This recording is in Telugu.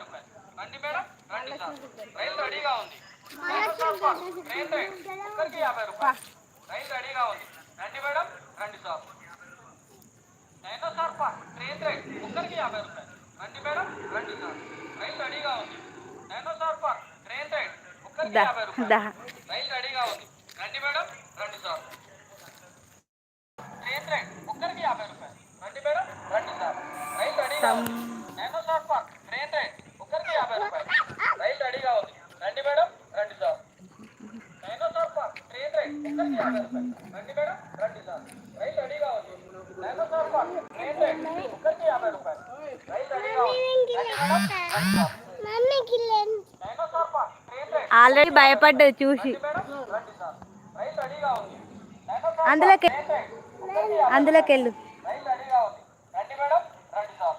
రూపాయలు. రండి మేడం, రండి సార్. రైలు రెడీగా ఉంది. డైనోసార్ పార్క్ ట్రైన్ రైడ్ ఒక్కరికి 50 రూపాయలు. రైలు రెడీగా ఉంది. రండి మేడం, రండి sir. Dinosaur park train ride ఒక్కరికి 50 రూపాయలు. రండి మేడం, రండి సార్. రైలు రెడీగా ఉంది. డైనోసార్ పార్క్ ట్రైన్ రైడ్ ఒక్కరికి 50 రూపాయలు. రైలు రెడీగా ఉంది. రండి మేడం, రండి సార్. ట్రైన్ రైడ్ ఒక్కరికి 50 రూపాయలు. రండి మేడం, రండి సార్. రైలు రెడీగా ఉంది. డైనోసార్ పార్క్ ట్రైన్ రైడ్ ఒక్కరికి 50 రూపాయలు. రైలు రెడీగా ఉంది. రండి మేడం, రండి sir. Dinosaur park train ride ఒక్కరికి 50 రూపాయలు. రండి మేడం, రండి సార్. రైలు రెడీగా ఉంది. డైనోసార్ పార్క్ ట్రైన్ రైడ్ ఒక్కరికి 50 రూపాయలు. రైలు రెడీగా ఉంది. రండి మేడం, రండి sir. Dinosaur park train ride already భయపడ్డది చూసి. రండి సార్. రైలు రెడీగా ఉంది. అందులోకి వెళ్ళు. రైలు రెడీగా ఉంది. రండి మేడం, రండి సార్.